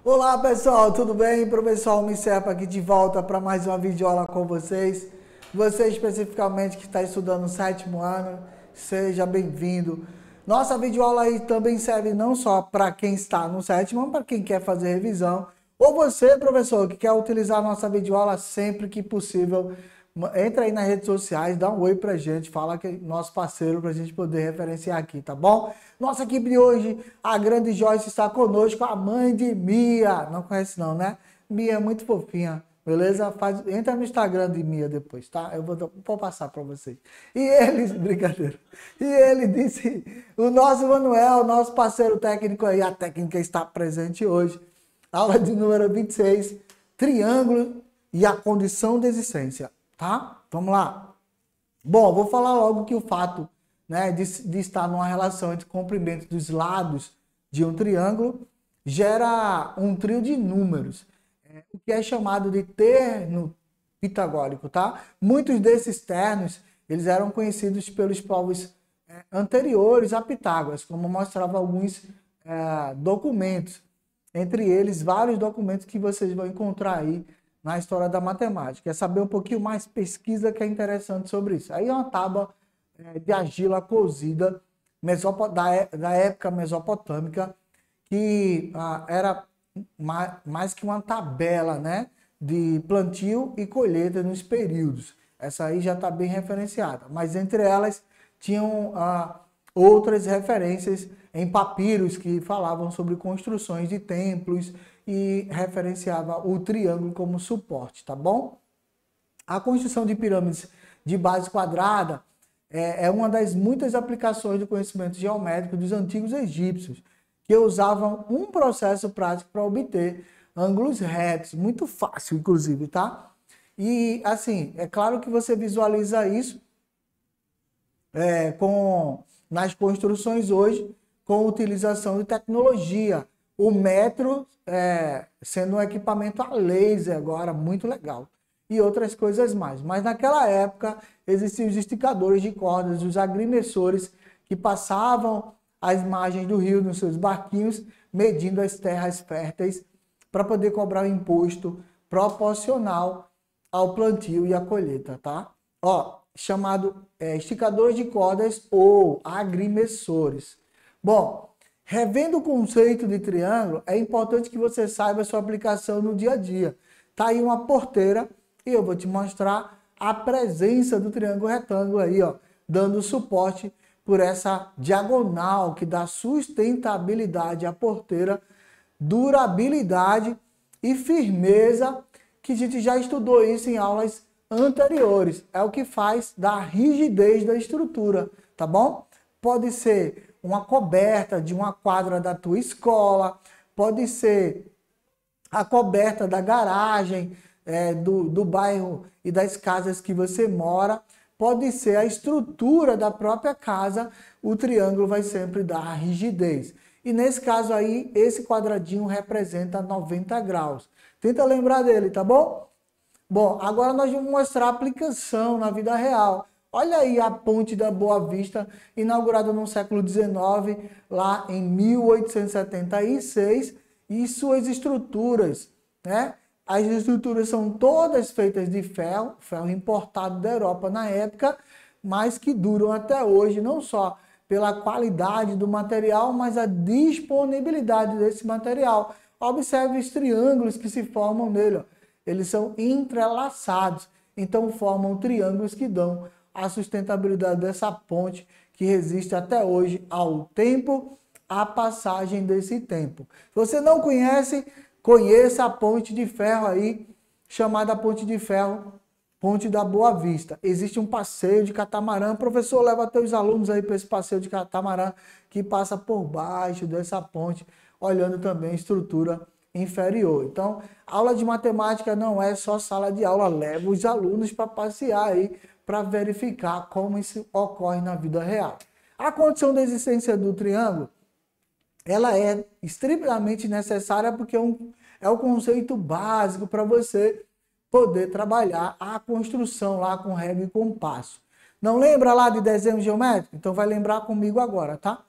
Olá pessoal, tudo bem? Professor Almir Serpa aqui de volta para mais uma videoaula com vocês. Você especificamente que está estudando o 7º ano, seja bem-vindo. Nossa videoaula aí também serve não só para quem está no 7º, mas para quem quer fazer revisão. Ou você, professor, que quer utilizar a nossa videoaula sempre que possível. Entra aí nas redes sociais, dá um oi pra gente, fala que é nosso parceiro pra gente poder referenciar aqui, tá bom? Nossa equipe de hoje, a grande Joyce está conosco, a mãe de Mia. Não conhece não, né? Mia é muito fofinha, beleza? Entra no Instagram de Mia depois, tá? Eu vou passar pra vocês. E ele, brincadeira. E ele disse, o nosso Manuel, nosso parceiro técnico aí, a técnica está presente hoje. Aula de número 26, triângulo e a condição de existência. Tá? Vamos lá. Bom, vou falar logo que o fato, né, de estar numa relação entre o comprimento dos lados de um triângulo gera um trio de números, o que é chamado de terno pitagórico, tá? Muitos desses ternos, eles eram conhecidos pelos povos anteriores a Pitágoras, como mostrava alguns documentos, entre eles vários documentos que vocês vão encontrar aí na história da matemática. É saber um pouquinho mais, pesquisa que é interessante sobre isso. Aí é uma tábua de argila cozida da época mesopotâmica, que era mais que uma tabela, né, de plantio e colheita nos períodos. Essa aí já está bem referenciada. Mas entre elas tinham outras referências em papiros que falavam sobre construções de templos e referenciava o triângulo como suporte, tá bom? A construção de pirâmides de base quadrada é uma das muitas aplicações do conhecimento geométrico dos antigos egípcios, que usavam um processo prático para obter ângulos retos, muito fácil, inclusive, tá? E, assim, é claro que você visualiza isso nas construções hoje, com a utilização de tecnologia. O metro sendo um equipamento a laser agora, muito legal. E outras coisas mais. Mas naquela época existiam os esticadores de cordas, os agrimensores que passavam as margens do rio nos seus barquinhos, medindo as terras férteis para poder cobrar o imposto proporcional ao plantio e à colheita, tá? Ó, chamado esticadores de cordas ou agrimensores. Bom, revendo o conceito de triângulo, é importante que você saiba a sua aplicação no dia a dia. Tá aí uma porteira e eu vou te mostrar a presença do triângulo retângulo aí, ó, dando suporte por essa diagonal que dá sustentabilidade à porteira, durabilidade e firmeza, que a gente já estudou isso em aulas anteriores. É o que faz da rigidez da estrutura, tá bom? Pode ser uma coberta de uma quadra da tua escola, pode ser a coberta da garagem, do bairro e das casas que você mora, pode ser a estrutura da própria casa, o triângulo vai sempre dar rigidez. E nesse caso aí, esse quadradinho representa 90 graus. Tenta lembrar dele, tá bom? Bom, agora nós vamos mostrar a aplicação na vida real. Olha aí a Ponte da Boa Vista, inaugurada no século XIX, lá em 1876, e suas estruturas, né? As estruturas são todas feitas de ferro, ferro importado da Europa na época, mas que duram até hoje, não só pela qualidade do material, mas a disponibilidade desse material. Observe os triângulos que se formam nele, ó. Eles são entrelaçados, então formam triângulos que dão a sustentabilidade dessa ponte que resiste até hoje ao tempo, à passagem desse tempo. Se você não conhece, conheça a ponte de ferro aí, chamada Ponte de Ferro, Ponte da Boa Vista. Existe um passeio de catamarã. Professor, leva teus alunos aí para esse passeio de catamarã que passa por baixo dessa ponte, olhando também a estrutura inferior. Então, aula de matemática não é só sala de aula, leva os alunos para passear aí, para verificar como isso ocorre na vida real. A condição da existência do triângulo, ela é estritamente necessária porque é o conceito básico para você poder trabalhar a construção lá com régua e compasso. Não lembra lá de desenho geométrico? Então vai lembrar comigo agora, tá?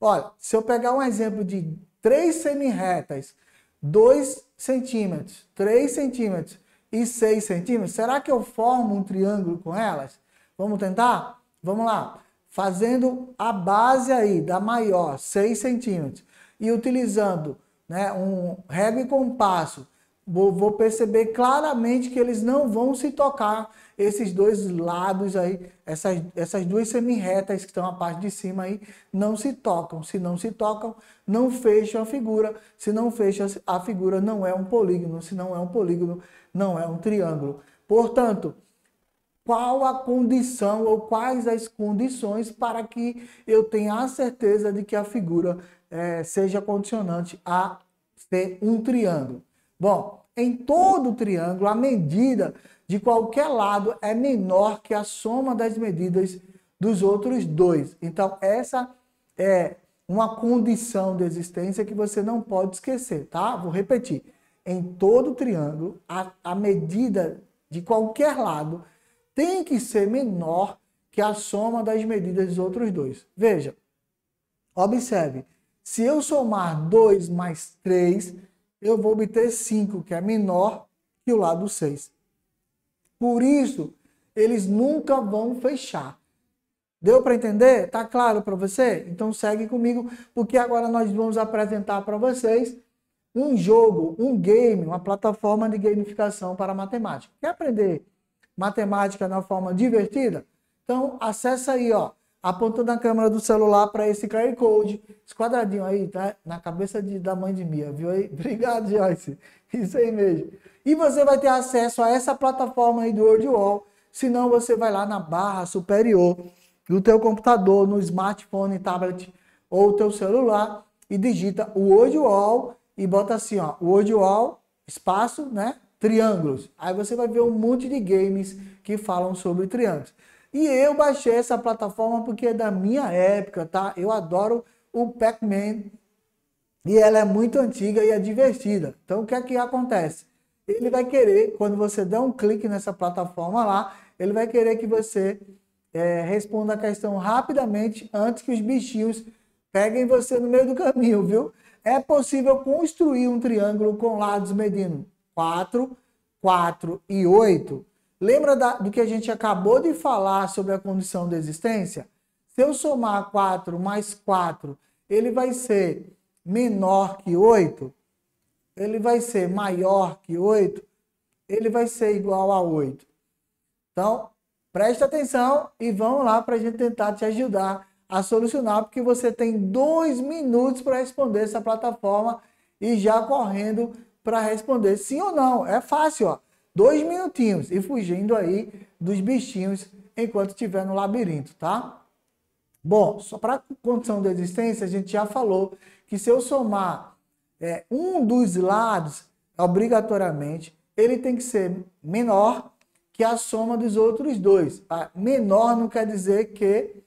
Olha, se eu pegar um exemplo de 3 semi-retas 2 centímetros, 3 centímetros e 6 centímetros, será que eu formo um triângulo com elas? Vamos tentar? Vamos lá. Fazendo a base aí da maior, 6 centímetros, e utilizando, né, um régua e compasso, vou perceber claramente que eles não vão se tocar, esses dois lados aí, essas duas semi-retas que estão a parte de cima aí, não se tocam. Se não se tocam, não fecham a figura. Se não fecha a figura, não é um polígono. Se não é um polígono, não é um triângulo. Portanto, qual a condição ou quais as condições para que eu tenha a certeza de que a figura seja condicionante a ser um triângulo? Bom, em todo triângulo, a medida de qualquer lado é menor que a soma das medidas dos outros dois. Então, essa é uma condição de existência que você não pode esquecer, tá? Vou repetir. Em todo triângulo, a medida de qualquer lado tem que ser menor que a soma das medidas dos outros dois. Veja, observe, se eu somar 2 mais 3, eu vou obter 5, que é menor que o lado 6. Por isso, eles nunca vão fechar. Deu para entender? Tá claro para você? Então segue comigo, porque agora nós vamos apresentar para vocês um jogo, um game, uma plataforma de gamificação para matemática. Quer aprender matemática na forma divertida? Então acessa aí, ó, apontando a câmera do celular para esse QR Code, esse quadradinho aí, tá? Na cabeça da mãe de Mia, viu aí? Obrigado, Joyce. Isso aí mesmo. E você vai ter acesso a essa plataforma aí do WordWall, senão você vai lá na barra superior do teu computador, no smartphone, tablet ou teu celular e digita o WordWall e bota assim, ó, WordWall, espaço, né? Triângulos. Aí você vai ver um monte de games que falam sobre triângulos. E eu baixei essa plataforma porque é da minha época, tá? Eu adoro o Pac-Man e ela é muito antiga e é divertida. Então, o que é que acontece? Ele vai querer, quando você der um clique nessa plataforma lá, ele vai querer que você responda a questão rapidamente antes que os bichinhos peguem você no meio do caminho, viu? É possível construir um triângulo com lados medindo 4, 4 e 8. Lembra do que a gente acabou de falar sobre a condição de existência? Se eu somar 4 mais 4, ele vai ser menor que 8, ele vai ser maior que 8, ele vai ser igual a 8. Então, presta atenção e vamos lá para a gente tentar te ajudar a solucionar, porque você tem 2 minutos para responder essa plataforma e já correndo para responder sim ou não. É fácil, ó. 2 minutinhos e fugindo aí dos bichinhos enquanto estiver no labirinto, tá? Bom, só para condição de existência, a gente já falou que se eu somar um dos lados, obrigatoriamente, ele tem que ser menor que a soma dos outros dois. Menor não quer dizer que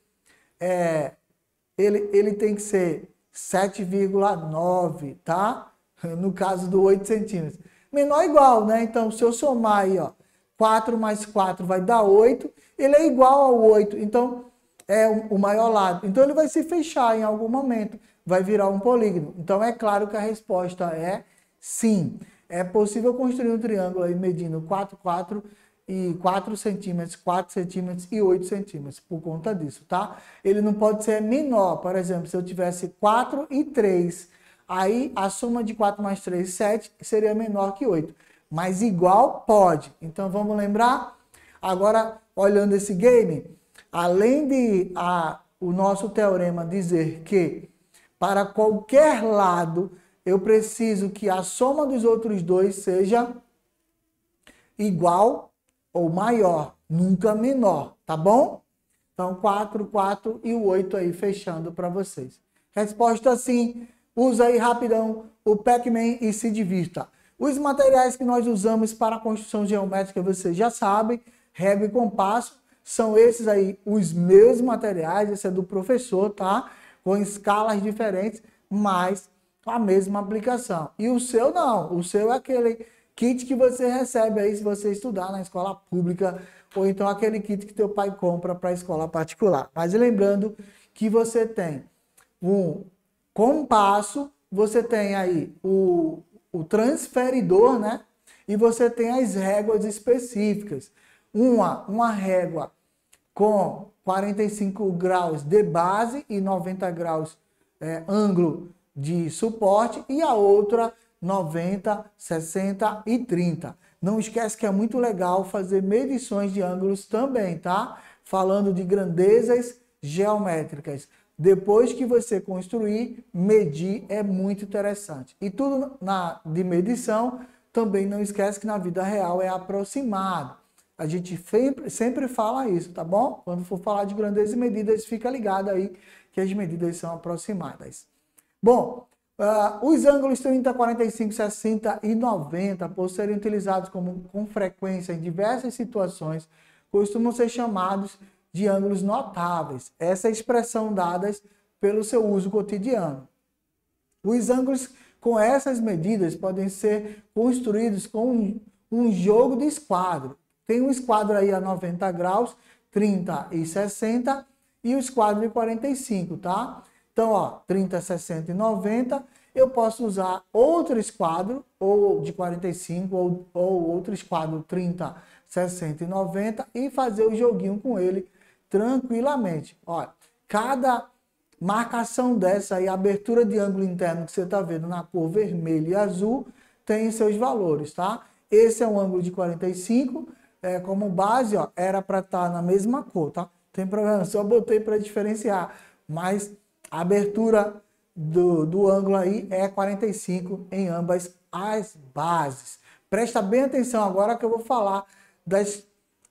ele tem que ser 7,9, tá? No caso do 8 centímetros. Menor ou igual, né? Então, se eu somar aí, ó, 4 mais 4 vai dar 8, ele é igual ao 8, então é o maior lado. Então, ele vai se fechar em algum momento, vai virar um polígono. Então, é claro que a resposta é sim. É possível construir um triângulo aí medindo 4, 4 e 4 centímetros, 4 centímetros e 8 centímetros, por conta disso, tá? Ele não pode ser menor, por exemplo, se eu tivesse 4 e 3, aí a soma de 4 mais 3, 7, seria menor que 8. Mas igual pode. Então vamos lembrar? Agora, olhando esse game, além de o nosso teorema dizer que para qualquer lado eu preciso que a soma dos outros dois seja igual ou maior, nunca menor, tá bom? Então 4, 4 e o 8 aí fechando para vocês. Resposta sim. Usa aí rapidão o Pac-Man e se divirta. Os materiais que nós usamos para a construção geométrica, vocês já sabem, régua e compasso, são esses aí os meus materiais, esse é do professor, tá? Com escalas diferentes, mas com a mesma aplicação. E o seu não, o seu é aquele kit que você recebe aí se você estudar na escola pública, ou então aquele kit que teu pai compra para a escola particular. Mas lembrando que você tem um compasso, você tem aí o transferidor, né? E você tem as réguas específicas. Uma régua com 45 graus de base e 90 graus ângulo de suporte, e a outra 90, 60 e 30. Não esquece que é muito legal fazer medições de ângulos também, tá? Falando de grandezas geométricas. Depois que você construir, medir é muito interessante. E tudo de medição, também não esquece que na vida real é aproximado. A gente sempre fala isso, tá bom? Quando for falar de grandezas e medidas, fica ligado aí que as medidas são aproximadas. Bom, os ângulos 30, 45, 60 e 90, por serem utilizados com frequência em diversas situações, costumam ser chamados de ângulos notáveis. Essa é a expressão dada pelo seu uso cotidiano. Os ângulos com essas medidas podem ser construídos com um jogo de esquadro. Tem um esquadro aí a 90 graus, 30 e 60 e o esquadro de 45, tá? Então, ó, 30, 60 e 90, eu posso usar outro esquadro, ou de 45, ou outro esquadro 30, 60 e 90 e fazer o joguinho com ele tranquilamente. Olha, cada marcação dessa aí, abertura de ângulo interno que você está vendo na cor vermelho e azul, tem seus valores, tá? Esse é um ângulo de 45, como base, ó, era para estar na mesma cor, tá? Não tem problema, só botei para diferenciar, mas a abertura do ângulo aí é 45 em ambas as bases. Presta bem atenção agora que eu vou falar das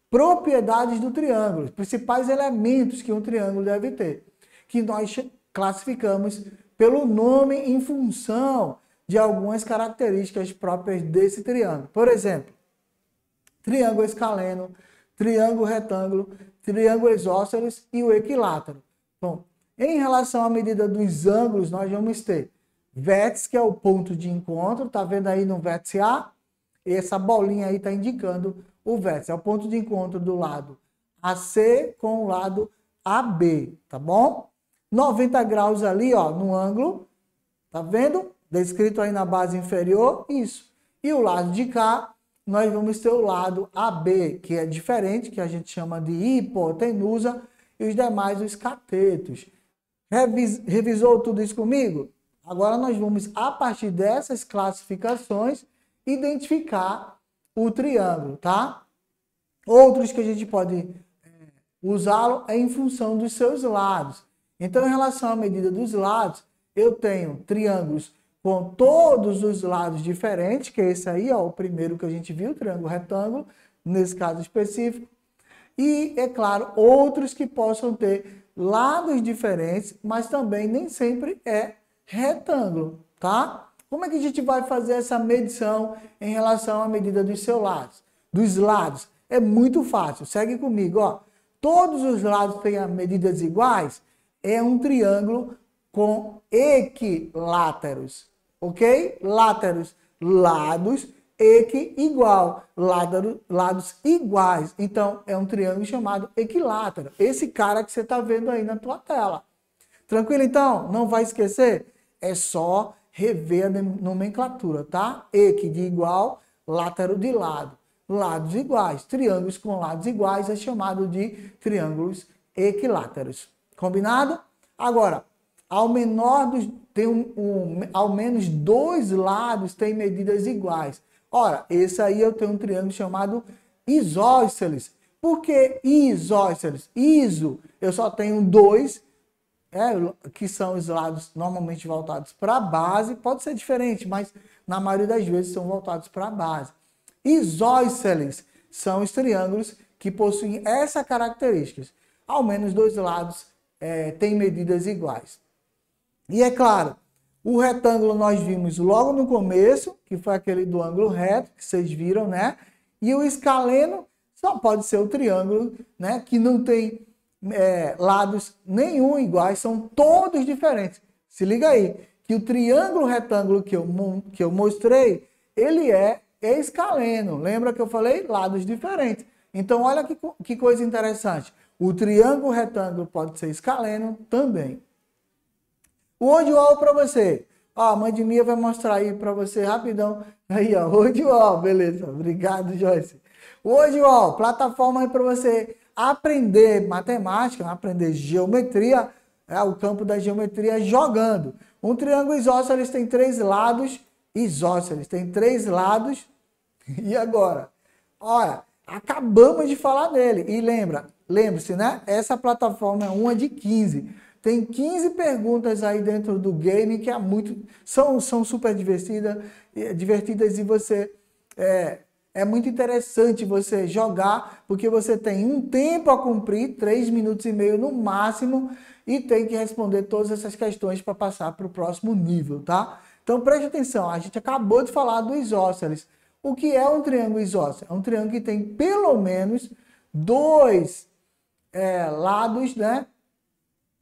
propriedades do triângulo, os principais elementos que um triângulo deve ter, que nós classificamos pelo nome em função de algumas características próprias desse triângulo. Por exemplo, triângulo escaleno, triângulo retângulo, triângulo isósceles e o equilátero. Bom, em relação à medida dos ângulos, nós vamos ter vértice, que é o ponto de encontro, tá vendo aí no vértice A? Essa bolinha aí está indicando o vértice, é o ponto de encontro do lado AC com o lado AB, tá bom? 90 graus ali, ó, no ângulo, tá vendo? Descrito aí na base inferior, isso. E o lado de cá, nós vamos ter o lado AB, que é diferente, que a gente chama de hipotenusa, e os demais os catetos. Revisou tudo isso comigo? Agora nós vamos, a partir dessas classificações, identificar o triângulo, tá? Outros que a gente pode usá-lo é em função dos seus lados. Então, em relação à medida dos lados, eu tenho triângulos com todos os lados diferentes, que é esse aí, ó, o primeiro que a gente viu, triângulo retângulo, nesse caso específico. E, é claro, outros que possam ter lados diferentes, mas também nem sempre é retângulo, tá? Como é que a gente vai fazer essa medição em relação à medida dos seus lados? Dos lados. É muito fácil. Segue comigo, ó. Todos os lados têm medidas iguais. É um triângulo com equiláteros, ok? Láteros, lados, igual, lados iguais. Então, é um triângulo chamado equilátero. Esse cara que você está vendo aí na tua tela. Tranquilo, então? Não vai esquecer? É só rever a nomenclatura, tá? Equi de igual, látero de lado. Lados iguais. Triângulos com lados iguais é chamado de triângulos equiláteros. Combinado? Agora, ao menos dois lados têm medidas iguais. Ora, esse aí eu tenho um triângulo chamado isósceles. Por que isósceles? Iso, eu só tenho dois, que são os lados normalmente voltados para a base. Pode ser diferente, mas na maioria das vezes são voltados para a base. Isósceles são os triângulos que possuem essa característica. Ao menos dois lados têm medidas iguais. E é claro, o retângulo nós vimos logo no começo, que foi aquele do ângulo reto, que vocês viram, né? E o escaleno só pode ser o triângulo, né? Que não tem lados nenhum iguais, são todos diferentes. Se liga aí, que o triângulo retângulo que eu mostrei, ele é escaleno. Lembra que eu falei? Lados diferentes. Então, olha que coisa interessante. O triângulo retângulo pode ser escaleno também. O onde eu olho para você? Ó, a mãe de Mia vai mostrar aí para você rapidão. Aí, ó, WordWall, beleza. Obrigado, Joyce. WordWall, plataforma aí para você aprender matemática, aprender geometria, o campo da geometria jogando. Um triângulo isósceles tem 3 lados, isósceles tem 3 lados. E agora? Olha, acabamos de falar nele. E lembre-se, né? Essa plataforma é uma de 15. Tem 15 perguntas aí dentro do game que são super divertidas e você é muito interessante você jogar, porque você tem um tempo a cumprir, 3 minutos e meio no máximo, e tem que responder todas essas questões para passar para o próximo nível, tá? Então preste atenção, a gente acabou de falar do isósceles. O que é um triângulo isósceles? É um triângulo que tem pelo menos 2 lados, né?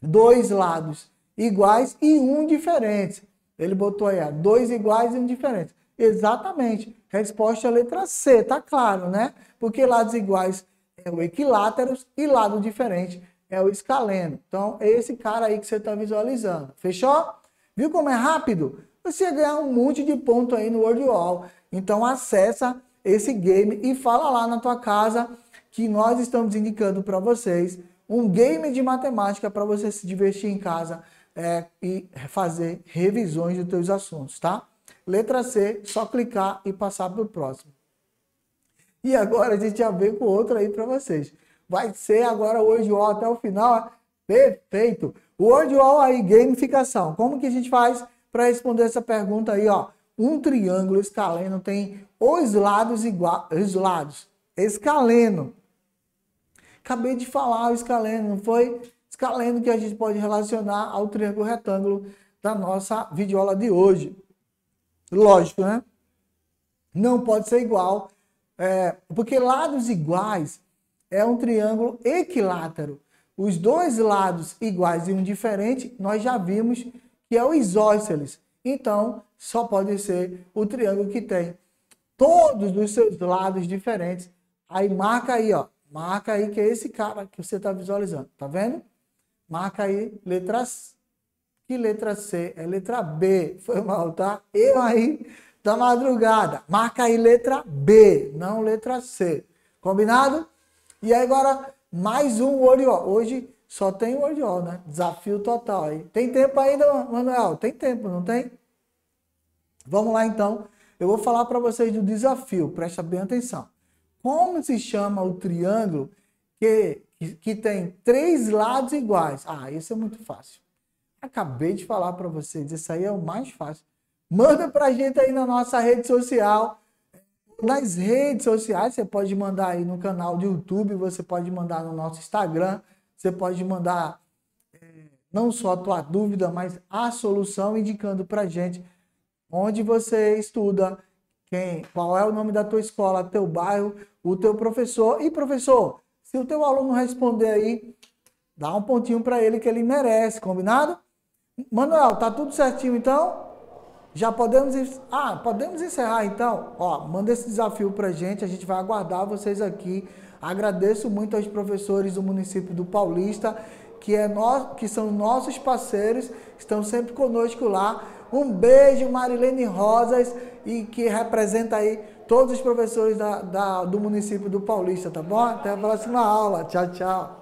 2 lados iguais e um diferente. Ele botou aí, 2 iguais e um diferente. Exatamente. Resposta é a letra C, tá claro, né? Porque lados iguais é o equiláteros e lado diferente é o escaleno. Então, é esse cara aí que você está visualizando. Fechou? Viu como é rápido? Você ia ganhar um monte de ponto aí no WordWall. Então, acessa esse game e fala lá na tua casa que nós estamos indicando para vocês um game de matemática para você se divertir em casa e fazer revisões dos teus assuntos, tá? Letra C, só clicar e passar para o próximo. E agora a gente já vem com outro aí para vocês. Vai ser agora o WordWall até o final. Perfeito! O WordWall aí, gamificação. Como que a gente faz para responder essa pergunta aí, ó? Um triângulo escaleno tem os lados iguais, os lados. Escaleno. Acabei de falar o escaleno, não foi? Escaleno que a gente pode relacionar ao triângulo retângulo da nossa videoaula de hoje. Lógico, né? Não pode ser igual, porque lados iguais é um triângulo equilátero. Os 2 lados iguais e um diferente, nós já vimos que é o isósceles. Então, só pode ser o triângulo que tem todos os seus lados diferentes. Aí marca aí, ó. Marca aí que é esse cara que você está visualizando. Tá vendo? Marca aí, letra C. Que letra C? É letra B. Foi mal, tá? Eu aí da madrugada. Marca aí letra B, não letra C. Combinado? E aí agora, mais um WordWall. Hoje só tem WordWall, né? Desafio total aí. Tem tempo ainda, Manuel? Tem tempo, não tem? Vamos lá então. Eu vou falar para vocês do desafio. Presta bem atenção. Como se chama o triângulo que tem 3 lados iguais? Ah, isso é muito fácil. Acabei de falar para vocês, isso aí é o mais fácil. Manda para a gente aí na nossa rede social. Nas redes sociais, você pode mandar aí no canal do YouTube, você pode mandar no nosso Instagram, você pode mandar não só a tua dúvida, mas a solução, indicando para a gente onde você estuda, qual é o nome da tua escola, teu bairro, o teu professor. E professor, se o teu aluno responder aí, dá um pontinho para ele que ele merece, combinado? Manuel, tá tudo certinho então? Já podemos podemos encerrar então? Ó, manda esse desafio pra gente, a gente vai aguardar vocês aqui. Agradeço muito aos professores do município do Paulista, que são nossos parceiros, estão sempre conosco lá. Um beijo, Marilene Rosas, e que representa aí todos os professores do município do Paulista, tá bom? Até a próxima aula. Tchau, tchau.